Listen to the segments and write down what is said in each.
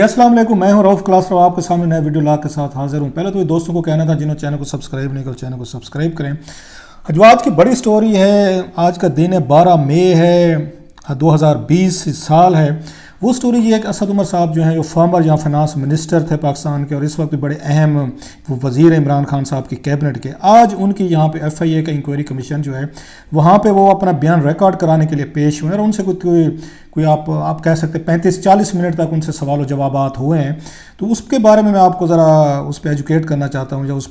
अस्सलाम वालेकुम, मैं हूं रऊफ़ क्लास। आप के सामने नए वीडियो ला के साथ हाजिर हूं। पहले तो ये दोस्तों को कहना था जिन्होंने चैनल को सब्सक्राइब नहीं किया चैनल को सब्सक्राइब करें। जो आज की बड़ी स्टोरी है, आज का दिन है 12 मई है 2020 साल है। वो स्टोरी ये है कि असद उमर साहब जो हैं जो फॉर्मर या फाइनेंस मिनिस्टर थे पाकिस्तान के और इस वक्त बड़े अहम वो वज़ीर इमरान खान साहब की कैबिनेट के, आज उनकी यहाँ पे FIA का इंक्वायरी कमीशन जो है वहाँ पे वो अपना बयान रिकॉर्ड कराने के लिए पेश हुए और उनसे कोई आप कह सकते 35-40 मिनट तक उनसे सवाल जवाबात हुए हैं। तो उसके बारे में मैं आपको ज़रा उस पर एजुकेट करना चाहता हूँ या उस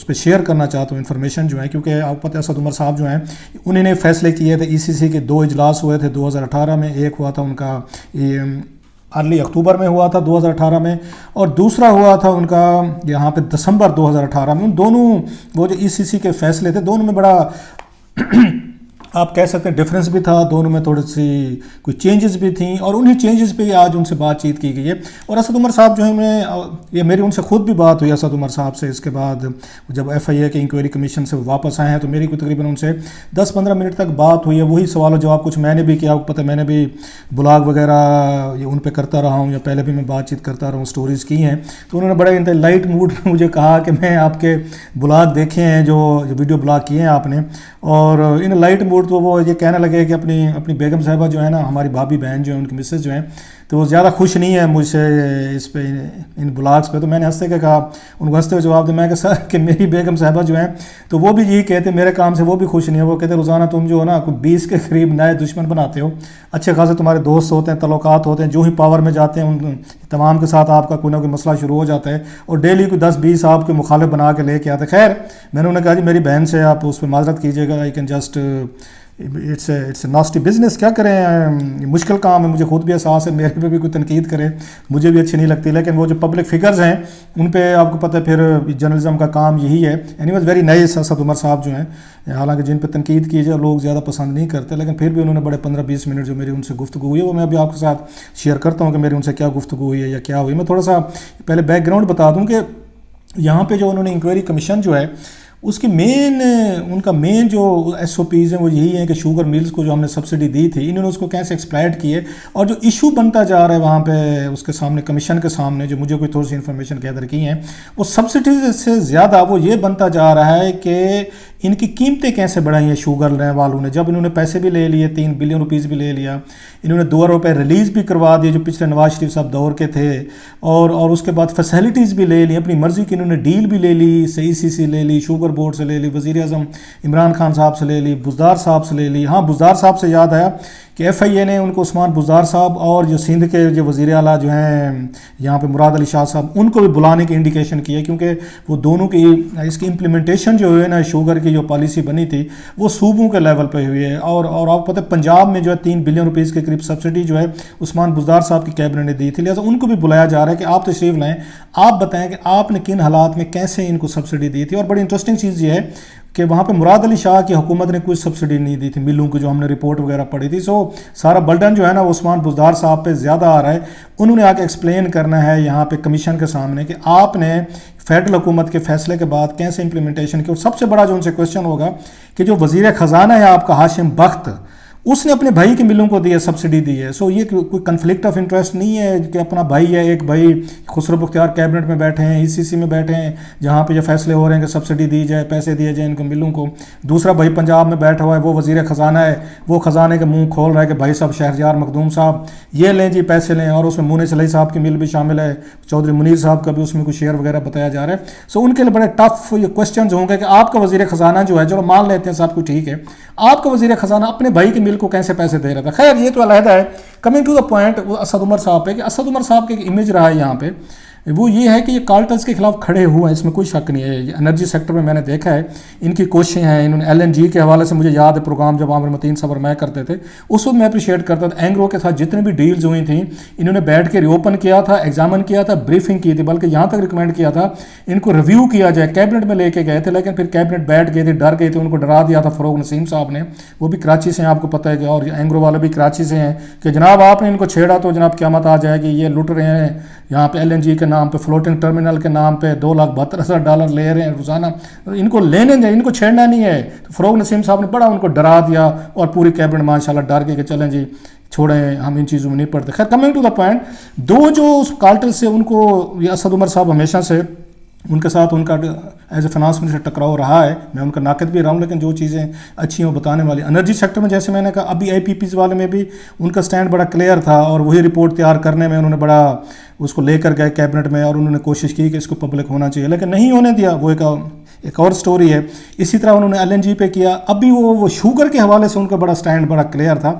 पर शेयर करना चाहता हूँ इन्फॉर्मेशन जो है, क्योंकि आपको पता है असद उमर साहब जो हैं उन्होंने फ़ैसले किए थे। ECC के 2 इजलास हुए थे 2018 में, एक हुआ था उनका अर्ली अक्टूबर में हुआ था 2018 में और दूसरा हुआ था उनका यहाँ पे दिसंबर 2018 में। उन दोनों वो जो ECC के फ़ैसले थे दोनों में बड़ा आप कह सकते हैं डिफरेंस भी था, दोनों में थोड़ी सी कोई चेंजेस भी थी और उन्हीं चेंजेस पे आज उनसे बातचीत की गई है। और असद उमर साहब जो है ये मेरी उनसे खुद भी बात हुई असद उमर साहब से। इसके बाद जब FIA के इंक्वायरी कमीशन से वापस आए हैं तो मेरी कोई तकरीबन उनसे 10-15 मिनट तक बात हुई है। वही सवाल और जवाब कुछ मैंने भी किया, आपको पता है मैंने भी ब्लॉग वगैरह ये उन पर करता रहा हूँ या पहले भी मैं बातचीत करता रहा हूँ, स्टोरीज़ की हैं। तो उन्होंने बड़े लाइट मूड में मुझे कहा कि मैं आपके ब्लॉग देखे हैं जो वीडियो ब्लॉग किए हैं आपने, और इन लाइट मूड तो वो ये कहने लगे कि अपनी बेगम साहिबा जो है ना, हमारी भाभी बहन जो है उनकी मिसेज जो हैं, तो वो ज़्यादा खुश नहीं है मुझसे इस पे इन ब्लॉग्स पे। तो मैंने हंसते के कहा, उनको हंसते हुए जवाब दिया मैं कि सर कि मेरी बेगम साहिबा जो हैं तो वो भी यही कहते मेरे काम से वो भी खुश नहीं है। वो कहते रोज़ाना तुम जो हो ना कोई 20 के करीब नए दुश्मन बनाते हो, अच्छे खासे तुम्हारे दोस्त होते हैं, तल्लुकात होते हैं, जो ही पावर में जाते हैं उन तमाम के साथ आपका कोई ना कोई मसला शुरू हो जाता है और डेली कोई 10-20 आपके मुखालिफ बना के लेके आते। खैर मैंने उन्हें कहा जी मेरी बहन से आप उस पर माजरत कीजिएगा, I can just it's a nasty business, क्या करें मुश्किल काम है, मुझे खुद भी एहसास है, मेरे पे भी कोई तनकीद करे मुझे भी अच्छी नहीं लगती। लेकिन वो जो पब्लिक फिगर्स हैं उन पे आपको पता है फिर जर्नलिज्म का काम यही है। Anyways very nice Asad Umar साहब जो हैं, हालांकि जिन पे तनकीद की जाए लोग ज़्यादा पसंद नहीं करते, लेकिन फिर भी उन्होंने बड़े 15-20 मिनट जो मेरी उनसे गुफ्तगू हुई है वो मैं अभी आपके साथ शेयर करता हूँ कि मेरी उनसे क्या गुफ्तगू हुई है या क्या हुई। मैं थोड़ा सा पहले बैकग्राउंड बता दूँ कि यहाँ पर जो उन्होंने इंक्वायरी कमीशन जो है उसकी उनका मेन जो SOPs हैं वो यही है कि शुगर मिल्स को जो हमने सब्सिडी दी थी इन्होंने उसको कैसे एक्सप्लॉइट किए, और जो इशू बनता जा रहा है वहाँ पे उसके सामने कमीशन के सामने जो मुझे कोई थोड़ी सी इन्फॉर्मेशन गैदर की हैं वो सब्सिडी से ज़्यादा वो ये बनता जा रहा है कि इनकी कीमतें कैसे बढ़ाई हैं शुगर लेने वालों ने। जब इन्होंने पैसे भी ले लिए, 3 बिलियन रुपीज़ भी ले लिया, इन्होंने 2 रुपये रिलीज़ भी करवा दिए जो पिछले नवाज शरीफ साहब दौर के थे, और उसके बाद फैसिलिटीज़ भी ले ली, अपनी मर्ज़ी की इन्होंने डील भी ले ली, ECC ले ली, शुगर बोर्ड से ले ली, वज़ीर आज़म इमरान खान साहब से ले ली, बुज़दार साहब से ले ली। हाँ, बुज़दार साहब से याद आया कि FIA ने उनको उस्मान बुज़दार साहब और जो सिंध के जो वज़ीर आला जो हैं यहाँ पे मुराद अली शाह साहब उनको भी बुलाने की इंडिकेशन की है, क्योंकि वो दोनों की इसकी इम्प्लीमेंटेशन जो हुई है ना, शुगर की जो पॉलिसी बनी थी वो सूबों के लेवल पे हुई है। और आपको पता है पंजाब में जो है 3 बिलियन रुपीज़ के करीब सब्सिडी जो है उस्मान बुज़दार साहब की कैबिनेट ने दी थी, लिहाजा उनको भी बुलाया जा रहा है कि आप तशरीफ़ लाएँ, आप बताएं कि आपने किन हालात में कैसे इनको सब्सिडी दी थी। और बड़ी इंटरेस्टिंग चीज़ ये है कि वहाँ पे मुराद अली शाह की हुकूमत ने कुछ सब्सिडी नहीं दी थी मिलों को, जो हमने रिपोर्ट वगैरह पढ़ी थी। सो सारा बर्डन जो है ना उस्मान बुज़दार साहब पे ज़्यादा आ रहा है। उन्होंने आके एक्सप्लेन करना है यहाँ पे कमीशन के सामने कि आपने फेडरल हुकूमत के फैसले के बाद कैसे इंप्लीमेंटेशन की। और सबसे बड़ा जो उनसे क्वेश्चन होगा कि जो वज़ीर ख़जाना है आपका हाशिम बख्त, उसने अपने भाई के मिलों को दी है, सब्सिडी दी है। सो ये कोई कन्फ्लिक्ट ऑफ इंटरेस्ट नहीं है कि अपना भाई है, एक भाई खुसरो बख्तियार कैबिनेट में बैठे हैं, ECC में बैठे हैं जहाँ पे ये फैसले हो रहे हैं कि सब्सिडी दी जाए, पैसे दिए जाए इनको मिलों को। दूसरा भाई पंजाब में बैठा हुआ है, वो वज़ीर ख़जाना है, वो ख़जाने के मुंह खोल रहा है कि भाई साहब शहरयार मखदूम साहब ये लें जी पैसे लें, और उसमें मुनीर सलाई साहब की मिल भी शामिल है, चौधरी मुनीर साहब का भी उसमें कुछ शेयर वगैरह बताया जा रहा है। सो उनके लिए बड़े टफ ये क्वेश्चन होंगे कि आपका वज़ीर ख़जाना जो है, चलो मान लेते हैं सब कुछ ठीक है, आपका वज़ीर ख़जाना अपने भाई के मिल को कैसे पैसे दे रहा था। खैर ये तो अलहदा है। Coming to the point Asad Umar साहब पे, कि असद उमर साहब की एक इमेज रहा है यहाँ पे, वो ये है कि ये कार्टल्स के खिलाफ खड़े हुए हैं, इसमें कोई शक नहीं है। एनर्जी सेक्टर में मैंने देखा है इनकी कोशिशें हैं। इन्होंने LNG के हवाले से मुझे याद है प्रोग्राम जब आमिर मतीन साहब और मैं करते थे उस वक्त मैं अप्रिशिएट करता था। एंग्रो के साथ जितने भी डील्स हुई थी इन्होंने बैठ के रीओपन किया था, एग्जामिन किया था, ब्रीफिंग की थी, बल्कि यहाँ तक रिकमेंड किया था इनको रिव्यू किया जाए। कैबिनेट में लेके गए थे लेकिन फिर कैबिनेट बैठ गए थे, डर गए थे, उनको डरा दिया था फ़रोग नसीम साहब ने, वो भी कराची से हैं आपको पता है कि, और एंग्रो वाले भी कराची से हैं, कि जनाब आपने इनको छेड़ा तो जनाब क़यामत आ जाएगी, ये लुट रहे हैं यहाँ पे LNG के नाम पे, फ्लोटिंग टर्मिनल के नाम पे $2,72,000 ले रहे हैं रोज़ाना, इनको लेने जाए, इनको छेड़ना नहीं है। तो फ़रोग नसीम साहब ने बड़ा उनको डरा दिया और पूरी कैबिनेट माशाल्लाह डर गई कि चलें जी छोड़ें, हम इन चीज़ों में नहीं पड़ते। खैर कमिंग टू द पॉइंट, दो जो उस कार्टल से उनको, ये असद उमर साहब हमेशा से उनके साथ उनका एज ए फाइनेंस मिनिस्टर टकराव रहा है, मैं उनका नाकद भी रहा हूँ, लेकिन जो चीज़ें अच्छी हैं वो बताने वाली। एनर्जी सेक्टर में जैसे मैंने कहा, अभी IPPs वाले में भी उनका स्टैंड बड़ा क्लियर था और वही रिपोर्ट तैयार करने में उन्होंने बड़ा उसको लेकर गए कैबिनेट में और उन्होंने कोशिश की कि इसको पब्लिक होना चाहिए, लेकिन नहीं होने दिया। वो एक और स्टोरी है। इसी तरह उन्होंने LNG पे किया। अभी वो शुगर के हवाले से उनका बड़ा स्टैंड बड़ा क्लियर था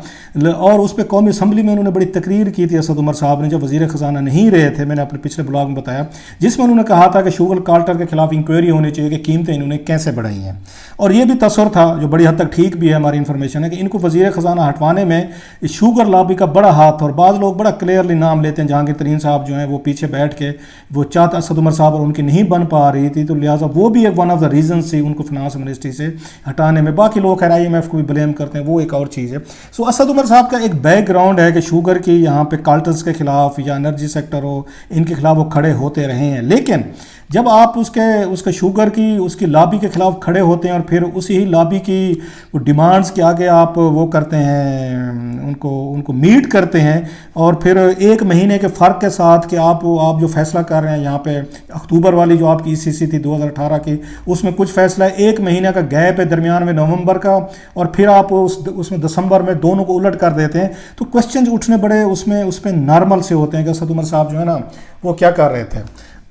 और उस पर कौमी असम्बली में उन्होंने बड़ी तकरीर की थी असद उमर साहब ने, जब वज़ीर ख़जाना नहीं रहे थे, मैंने अपने पिछले ब्लॉग में बताया, जिसमें उन्होंने कहा था कि शुगर कार्टर के खिलाफ इंक्वायरी होनी चाहिए कि कीमतें इन्होंने कैसे बढ़ाई हैं। और ये भी तसर था, जो बड़ी हद तक ठीक भी है, हमारी इन्फॉर्मेशन है, कि इनको वज़ीर ख़जाना हटवाने में शुगर लॉबी का बड़ा हाथ। और बाज़ लोग बड़ा क्लियरली नाम लेते हैं, जहांगीर तरीन साहब जो हैं वो पीछे बैठ के वो चाहते असद उमर साहब और उनकी नहीं बन पा रही थी, तो लिहाजा वो भी एक वन ऑफ द रीज़न से उनको फाइनेंस मिनिस्ट्री से हटाने में। बाकी लोग खैर IMF को भी ब्लेम करते हैं, वो एक और चीज़ है। सो असद उमर साहब का एक बैकग्राउंड है कि शुगर की यहाँ पे कार्टल्स के खिलाफ या एनर्जी सेक्टर हो, इनके खिलाफ वो खड़े होते रहे हैं। लेकिन जब आप उसके शुगर की उसकी लॉबी के खिलाफ खड़े होते हैं और फिर उसी ही लॉबी की वो डिमांड्स के आगे आप वो करते हैं, उनको मीट करते हैं, और फिर एक महीने के फ़र्क के साथ कि आप जो फैसला कर रहे हैं यहाँ पे, अक्टूबर वाली जो आपकी ECC थी 2018 की, उसमें कुछ फैसला एक महीने का गैप है दरमियान में नवंबर का, और फिर आप उसमें दिसंबर में दोनों को उलट कर देते हैं। तो क्वेश्चन उठने बड़े उसमें नॉर्मल से होते हैं कि असद उमर साहब जो है ना वो क्या कर रहे थे।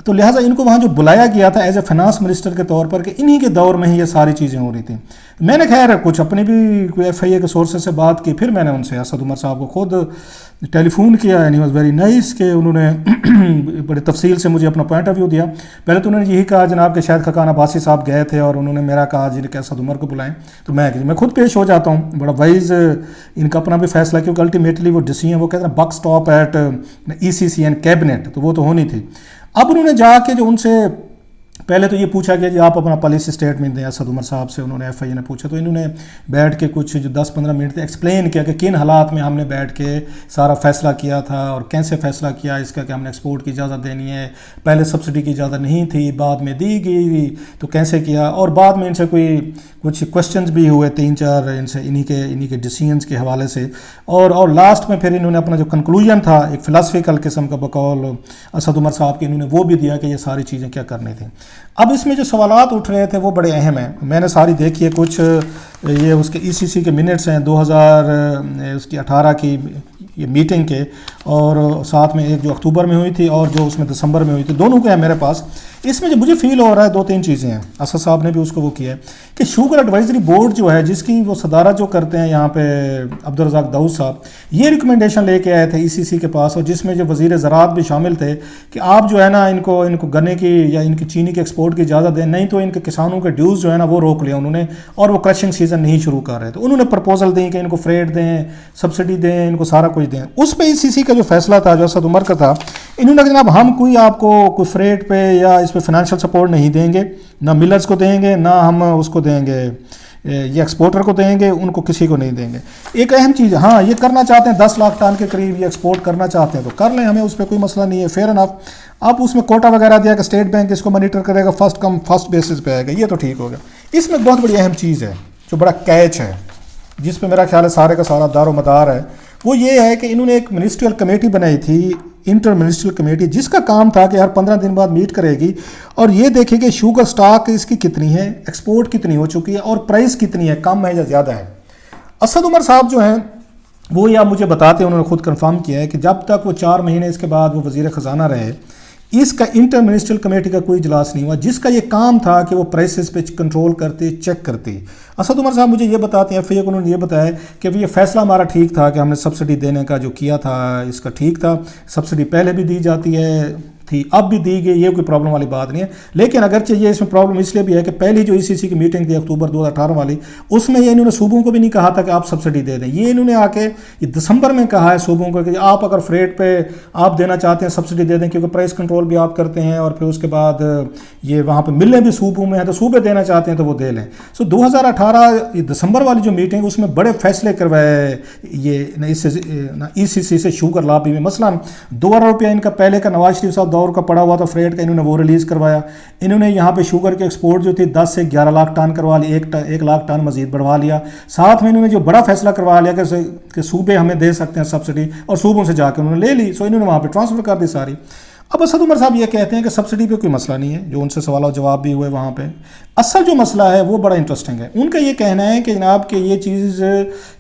तो लिहाजा इनको वहाँ जो बुलाया गया था एज ए फाइनेंस मिनिस्टर के तौर पर, कि इन्हीं के दौर में ही ये सारी चीज़ें हो रही थी। मैंने खैर कुछ अपनी भी FIA के सोर्सेज से बात की, फिर मैंने उनसे असद उमर साहब को खुद टेलीफोन किया, and he was very nice, कि उन्होंने बड़ी तफसील से मुझे अपना पॉइंट ऑफ व्यू दिया। पहले तो उन्होंने यही कहा जनाब कि शायद खकान अब्बासी साहब गए थे और उन्होंने मेरा कहा जी कि असद उमर को बुलाएं, तो मैं खुद पेश हो जाता हूँ। बड़ा वाइज इनका अपना भी फैसला, क्योंकि अल्टीमेटली वो डिसीजन वो कहते हैं buck stop at ECC and cabinet, तो वो तो होनी थी। अब उन्होंने जाके जो उनसे पहले तो ये पूछा गया जी आप अपना पॉलिसी स्टेटमेंट दें असद उमर साहब से, उन्होंने FIA ने पूछा, तो इन्होंने बैठ के कुछ जो 10-15 मिनट एक्सप्लेन किया कि किन हालात में हमने बैठ के सारा फैसला किया था और कैसे फैसला किया इसका, कि हमने एक्सपोर्ट की इजाज़त देनी है, पहले सब्सिडी की इजाज़त नहीं थी, बाद में दी गई, तो कैसे किया। और बाद में इनसे कुछ क्वेश्चंस भी हुए 3-4 इनसे, इन्हीं के डिसीजंस के हवाले से, और लास्ट में फिर इन्होंने अपना जो कंक्लूजन था एक फ़िलासफ़िकल किस्म का बकौल असद उमर साहब के, इन्होंने वो भी दिया कि ये सारी चीज़ें क्या करनी थी। अब इसमें जो सवालात उठ रहे थे वो बड़े अहम हैं, मैंने सारी देखी है। कुछ ये उसके ECC के मिनट्स हैं 2018 की ये मीटिंग के, और साथ में एक जो अक्टूबर में हुई थी और जो उसमें दिसंबर में हुई थी, दोनों के हैं मेरे पास। इसमें जो मुझे फील हो रहा है 2-3 चीज़ें हैं, असद साहब ने भी उसको वो किया है कि शुगर एडवाइजरी बोर्ड जो है, जिसकी वो सदारत जो करते हैं यहाँ पे अब्दुल रज़ाक दाऊद साहब, ये रिकमेंडेशन लेके आए थे ECC के पास, और जिसमें जो वज़ीर ज़राअत भी शामिल थे कि आप जो है ना इनको गन्ने की या इनकी चीनी के एक्सपोर्ट की इजाज़त दें, नहीं तो इनके किसानों के ड्यूज़ जो है ना वो रोक लिया उन्होंने, और वो क्रशिंग सीज़न नहीं शुरू कर रहे। तो उन्होंने प्रपोजल दी कि इनको फ्रेट दें, सब्सिडी दें, इनको सारा कुछ दें। उस पर ECC का जो फैसला था जो असद उमर का था, इन्होंने कहा जनाब हम कोई आपको कोई फ्रेट पे या इस पर फाइनेंशियल सपोर्ट नहीं देंगे, ना मिलर्स को देंगे, ना हम उसको देंगे ये एक्सपोर्टर को देंगे, उनको किसी को नहीं देंगे। एक अहम चीज़, हाँ ये करना चाहते हैं 10 लाख टन के करीब ये एक्सपोर्ट करना चाहते हैं तो कर लें, हमें उस पर कोई मसला नहीं है, फेयर एनफ। अब उसमें कोटा वगैरह दिया कि स्टेट बैंक इसको मॉनिटर करेगा, फर्स्ट कम फर्स्ट बेसिस पे आएगा, ये तो ठीक हो गया। इसमें बहुत बड़ी अहम चीज़ है जो बड़ा कैच है, जिस पे मेरा ख्याल है सारे का सारा दारो मदार है, वो ये है कि इन्होंने एक मिनिस्ट्रियल कमेटी बनाई थी, इंटर मिनिस्ट्रियल कमेटी, जिसका काम था कि हर 15 दिन बाद मीट करेगी और ये देखेगी कि शुगर स्टॉक इसकी कितनी है, एक्सपोर्ट कितनी हो चुकी है और प्राइस कितनी है, कम है या ज़्यादा है। असद उमर साहब जो हैं वो या मुझे बताते हैं, उन्होंने खुद कंफर्म किया है कि जब तक वो 4 महीने इसके बाद वो वज़ीर ख़जाना रहे, इसका इंटर मिनिस्ट्रियल कमेटी का कोई इजलास नहीं हुआ, जिसका ये काम था कि वो प्राइसेस पे कंट्रोल करती, चेक करती। असद उमर साहब मुझे ये बताते हैं, FIA को उन्होंने ये बताया कि ये फैसला हमारा ठीक था कि हमने सब्सिडी देने का जो किया था इसका ठीक था, सब्सिडी पहले भी दी जाती थी, अब भी दी गई, ये कोई प्रॉब्लम वाली बात नहीं है। लेकिन अगरचे ये इसमें प्रॉब्लम इसलिए भी है कि पहली जो ECC की मीटिंग थी अक्टूबर 2018 वाली, उसमें ये इन्होंने सूबों को भी नहीं कहा था कि आप सब्सिडी दे दें, ये इन्होंने आके ये दिसंबर में कहा है सूबों को कि आप अगर फ्रेट पे आप देना चाहते हैं सब्सिडी दे दें, क्योंकि प्राइस कंट्रोल भी आप करते हैं और फिर उसके बाद ये वहाँ पर मिलें भी सूबों में है, तो सूबे देना चाहते हैं तो वो दे लें। सो 2018 दिसंबर वाली जो मीटिंग, उसमें बड़े फैसले करवाए ये ECC से शुगर लॉबी में। मसलन 2 अरब रुपया इनका पहले का नवाज शरीफ साहब दौर का पड़ा हुआ था फ्रेट का, इन्होंने वो रिलीज़ करवाया। इन्होंने यहाँ पे शुगर की एक्सपोर्ट जो थी 10 से 11 लाख टन करवा ली, 1 लाख टन मजीद बढ़वा लिया। साथ में इन्होंने जो बड़ा फैसला करवा लिया कि सूबे हमें दे सकते हैं सब्सिडी, और सूबों से जाकर उन्होंने ले ली। सो इन्होंने वहाँ पर ट्रांसफ़र कर दी सारी। अब असद उमर साहब ये कहते हैं कि सब्सिडी पे कोई मसला नहीं है, जो उनसे सवाल और जवाब भी हुए वहाँ पे। असल जो मसला है वो बड़ा इंटरेस्टिंग है। उनका ये कहना है कि जनाब कि ये चीज़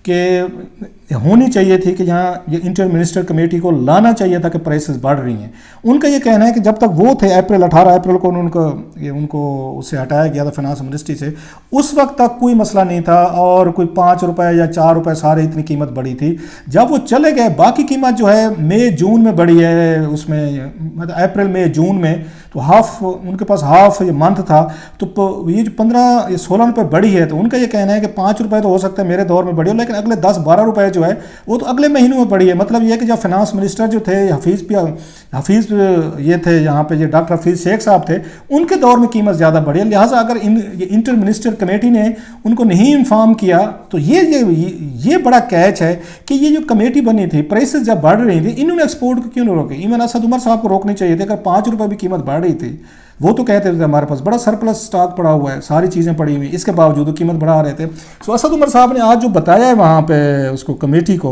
के होनी चाहिए थी कि यहाँ ये इंटर मिनिस्टर कमेटी को लाना चाहिए था कि प्राइसेस बढ़ रही हैं। उनका ये कहना है कि जब तक वो थे 18 अप्रैल को उनको उससे हटाया गया था फाइनेंस मिनिस्ट्री से, उस वक्त तक कोई मसला नहीं था और कोई 5 रुपये या 4 रुपये सारे इतनी कीमत बढ़ी थी। जब वो चले गए, बाकी कीमत जो है मई जून में बढ़ी है, उसमें मतलब अप्रैल मई जून में तो हाफ उनके पास हाफ ये मंथ था, तो ये जो 15-16 रुपये बढ़ी है। तो उनका ये कहना है कि 5 रुपये तो हो सकता है मेरे दौर में बढ़ी हो, लेकिन अगले 10-12 रुपये जो है वो तो अगले महीनों में बढ़ी है। मतलब ये कि जब फाइनेंस मिनिस्टर जो थे हफीज़ ये थे यहाँ पे, ये डॉक्टर हफीज़ शेख साहब थे, उनके दौर में कीमत ज़्यादा बढ़ी है। लिहाजा अगर ये इंटर मिनिस्टर कमेटी ने उनको नहीं इन्फॉर्म किया तो ये बड़ा कैच है कि ये जो कमेटी बनी थी, प्राइसेस जब बढ़ रही थी, इन्होंने एक्सपोर्ट को क्यों नहीं रोके। इवन असद उमर साहब को रोकनी चाहिए थी। अगर 5 रुपये भी कीमत बढ़ रही थी, वो तो कहते थे हमारे पास बड़ा सरप्लस स्टॉक पड़ा हुआ है, सारी चीज़ें पड़ी हुई, इसके बावजूद कीमत बढ़ा रहे थे। सो असद उमर साहब ने आज जो बताया है वहाँ पे उसको कमेटी को,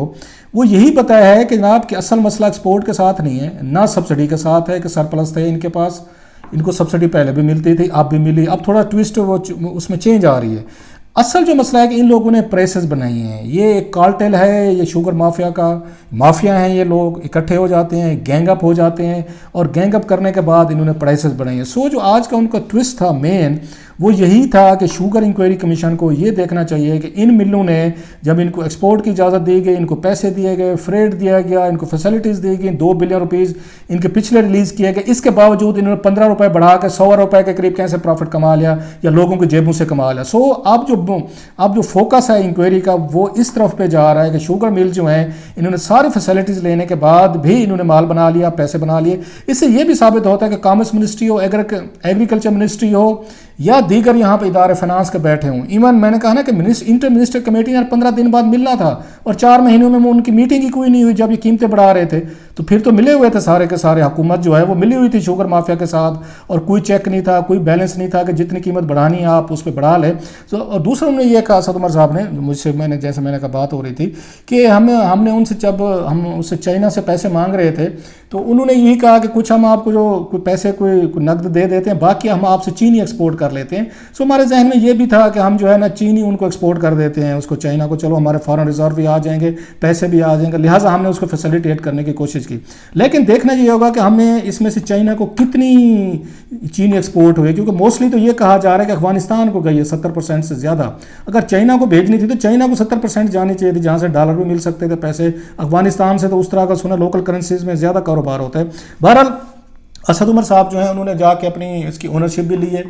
वो यही बताया है कि जनाब कि असल मसला एक्सपोर्ट के साथ नहीं है, ना सब्सिडी के साथ है कि सरप्लस थे इनके पास। इनको सब्सिडी पहले भी मिलती थी, अब भी मिली, अब थोड़ा ट्विस्ट वो उसमें चेंज आ रही है। असल जो मसला है कि इन लोगों ने प्रेसेस बनाई हैं, ये एक कार्टेल है, ये शुगर माफिया का माफिया हैं। ये लोग इकट्ठे हो जाते हैं, गैंगअप हो जाते हैं, और गैंगअप करने के बाद इन्होंने प्राइसेस बनाई हैं। सो जो आज का उनका ट्विस्ट था मेन, वो यही था कि शुगर इंक्वायरी कमीशन को ये देखना चाहिए कि इन मिलों ने जब इनको एक्सपोर्ट की इजाज़त दी गई, इनको पैसे दिए गए, फ्रेट दिया गया, इनको फैसिलिटीज़ दी गई, 2 बिलियन रुपीज़ इनके पिछले रिलीज़ किए गए, इसके बावजूद इन्होंने 15 रुपये बढ़ा के 100 रुपये के करीब कैसे प्रॉफिट कमा लिया या लोगों की जेबों से कमा लिया। सो अब जो फोकस है इंक्वायरी का वो इस तरफ पे जा रहा है कि शुगर मिल जो हैं, इन्होंने सारी फैसिलिटीज़ लेने के बाद भी इन्होंने माल बना लिया, पैसे बना लिए। इससे ये भी साबित होता है कि कॉमर्स मिनिस्ट्री हो, एग्रीकल्चर मिनिस्ट्री हो, या दीगर यहाँ पे इदारे फाइनेंस के बैठे हों। इवन मैंने कहा ना कि इंटर मिनिस्टर कमेटी ने 15 दिन बाद मिलना था, और 4 महीनों में उनकी मीटिंग ही कोई नहीं हुई। जब ये कीमतें बढ़ा रहे थे तो फिर तो मिले हुए थे सारे के सारे, हुकूमत जो है वो मिली हुई थी शुगर माफिया के साथ, और कोई चेक नहीं था, कोई बैलेंस नहीं था कि जितनी कीमत बढ़ानी है आप उस पर बढ़ा लें। तो और दूसरा उन्होंने ये कहा, असद उमर साहब ने मुझसे, जैसे मैंने कहा बात हो रही थी कि हमने उनसे, जब हम उससे चाइना से पैसे मांग रहे थे तो उन्होंने यही कहा कि कुछ हम आपको जो कोई पैसे कोई नकद दे देते हैं, बाकी हम आपसे चीनी एक्सपोर्ट कर लेते हैं। सो हमारे जहन में ये भी था कि हम जो है ना चीनी उनको एक्सपोर्ट कर देते हैं, उसको चाइना को, चलो हमारे फॉरेन रिजर्व भी आ जाएंगे, पैसे भी आ जाएंगे, लिहाजा हमने उसको फैसिलिटेट करने की कोशिश की। लेकिन देखना ये होगा कि हमने इसमें से चाइना को कितनी चीनी एक्सपोर्ट हुई, क्योंकि मोस्टली तो ये कहा जा रहा है कि अफगानिस्तान को गई है 70% से ज़्यादा। अगर चाइना को भेजनी थी तो चाइना को 70% जानी चाहिए थी, जहाँ से डॉलर भी मिल सकते थे पैसे। अफगानिस्तान से तो उस तरह का सुना लोकल करेंसीज में ज़्यादा कारोबार होता है। बहरहाल असद उमर साहब जो हैं उन्होंने जाके अपनी इसकी ओनरशिप भी ली है।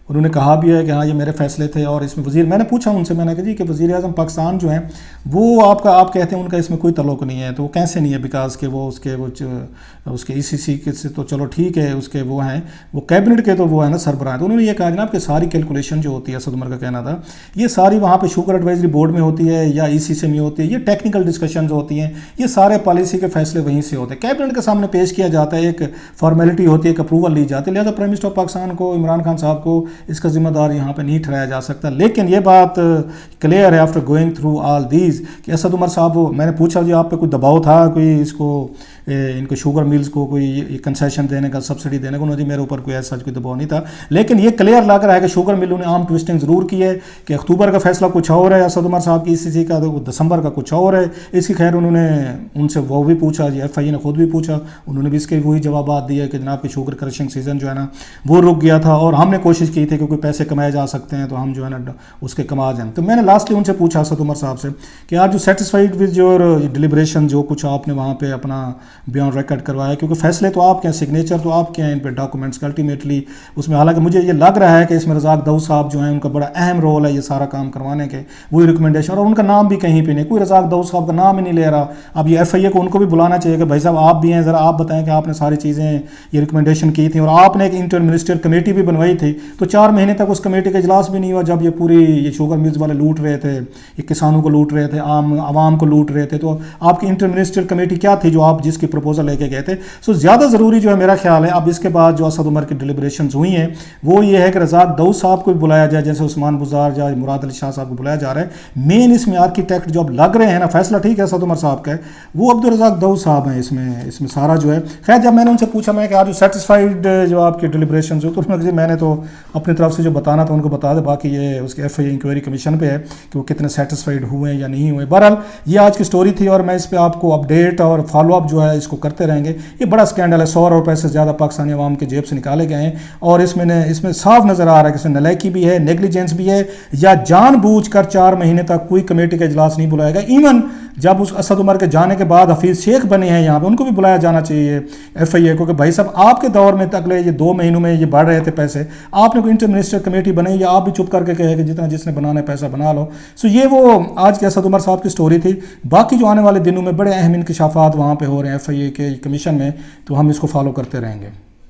उन्होंने कहा भी है कि हाँ ये मेरे फैसले थे, और इसमें वज़ीर, मैंने पूछा उनसे, मैंने कहा जी कि वज़ीर आज़म पाकिस्तान जो हैं वो आप कहते हैं उनका इसमें कोई तल्लुक़ नहीं है, तो वो कैसे नहीं है? बिकॉज के वो उसके ECC के से तो चलो ठीक है, उसके वो हैं, वो कैबिनेट के तो वो है ना सरबराह। तो उन्होंने ये कहा जनाब कि सारी कैलकुलेशन जो होती है, असद उमर का कहना था, ये सारी वहाँ पर शुगर एडवाइजरी बोर्ड में होती है या ECC में होती है, ये टेक्निकल डिस्कशन जो होती हैं, ये सारे पॉलिसी के फैसले वहीं से होते हैं, कैबिनेट के सामने पेश किया जाता है, एक फॉर्मेलिटी होती है, एक अप्रूवल ली जाती है। लिहाजा प्राइम मिनिस्टर ऑफ पाकिस्तान को, इमरान खान साहब को इसका जिम्मेदार यहाँ पे नहीं ठहराया जा सकता। लेकिन ये बात क्लियर है after going through all these कि असद उमर साहब, मैंने पूछा जी आप पे कोई दबाव था कोई इनको शुगर मिल्स को कोई कंसेशन देने का, सब्सिडी देने का? उन्होंने जी मेरे ऊपर कोई ऐसा कोई दबाव नहीं था। लेकिन ये क्लियर लग रहा है कि शुगर मिलों ने आर्म ट्विस्टिंग ज़रूर की है कि अक्टूबर का फैसला कुछ और है असद उमर साहब की ECC का, तो दिसंबर का कुछ और है। इसकी खैर उन्होंने उनसे वो भी पूछा, जी FI ने खुद भी पूछा, उन्होंने भी इसके वही जवाब दिए कि जनाब कि शुगर क्रशिंग सीज़न जो है ना वो रुक गया था, और हमने कोशिश की थी कि कोई पैसे कमाए जा सकते हैं तो हम जो है ना उसके कमा जाएँ। तो मैंने लास्टली उनसे पूछा असद उमर साहब से कि आप जो सेटिस्फाइड विद योर डिलिब्रेशन, जो कुछ आपने वहाँ पे अपना बयान रिकॉर्ड करवाया, क्योंकि फैसले तो आपके हैं, सिग्नेचर तो आपके हैं इन पे डॉक्यूमेंट्स का अल्टीमेटली उसमें, हालांकि मुझे ये लग रहा है कि इसमें रज़ाक दाऊद साहब जो हैं उनका बड़ा अहम रोल है ये सारा काम करवाने के, वही रिकमेंडेशन, और उनका नाम भी कहीं पे नहीं, कोई रज़ाक दाऊद साहब का नाम ही नहीं ले रहा। अब ये FIA को उनको भी बुलाना चाहिए कि भाई साहब आप भी हैं, ज़रा आप बताएं कि आपने सारी चीज़ें ये रिकमेंडेशन की थी, और आपने एक इंटर मिनिस्टर कमेटी भी बनवाई थी, तो 4 महीने तक उस कमेटी का इजलास भी नहीं हुआ, जब ये शुगर मिल्स वाले लूट रहे थे, ये किसानों को लूट रहे थे, आवाम को लूट रहे थे। तो आपकी इंटर मिनिस्टर कमेटी क्या थी जो आप जिसकी کی پروپوزل لے کے گئے تھے. سو زیادہ ضروری جو ہے میرا خیال ہے اب اس کے بعد جو اسد عمر کی ڈیلیبریشنز ہوئی ہیں وہ یہ ہے کہ رزاق داؤد صاحب کو بھی بلایا جائے, جیسے عثمان بزار یا مراد علی شاہ صاحب کو بلایا جا رہا ہے. مین اس میں آرکیٹیکٹ جو اب لگ رہے ہیں نا, فیصلہ ٹھیک ہے اسد عمر صاحب کا ہے, وہ عبدالرزاق داؤد صاحب ہیں اس میں سارا جو ہے. خیر جب میں نے ان سے پوچھا میں کہ آپ جو سیٹسفائیڈ جو آپ کی ڈیلیبریشنز ہو, تو انہوں نے میں نے تو اپنی طرف سے جو بتانا تھا ان کو بتا دے, باقی یہ اس کے ایف آئی انکوائری کمیشن پہ ہے کہ وہ کتنے سیٹسفائیڈ ہوئے ہیں یا نہیں ہوئے. بہرحال یہ آج کی سٹوری تھی اور میں اس پہ آپ کو اپڈیٹ اور فالو اپ جو ہے اس کو کرتے رہیں گے. یہ بڑا اسکینڈل ہے, 100 روپے سے زیادہ پاکستانی عوام کے جیب سے نکالے گئے ہیں اور اس میں صاف نظر آ رہا ہے کہ اس میں نالائکی بھی ہے, نیگلیجنس بھی ہے, یا جان بوجھ کر 4 مہینے تک کوئی کمیٹی کا اجلاس نہیں بلائے گا. ایون جب اس اسد عمر کے جانے کے بعد حفیظ شیخ بنے ہیں یہاں پہ, ان کو بھی بلایا جانا چاہیے ایف آئی اے کو کہ بھائی صاحب آپ کے دور میں اگلے یہ 2 مہینوں میں یہ بڑھ رہے تھے پیسے, آپ نے کوئی انٹر منسٹر کمیٹی بنائی یا آپ بھی چپ کر کے کہے کہ جتنا جس نے بنانا ہے پیسہ بنا لو. سو یہ وہ آج کے اسد عمر صاحب کی سٹوری تھی. باقی جو آنے والے دنوں میں بڑے اہم انکشافات وہاں پہ ہو رہے ہیں ایف آئی اے کے کمیشن میں, تو ہم اس کو فالو کرتے رہیں گے.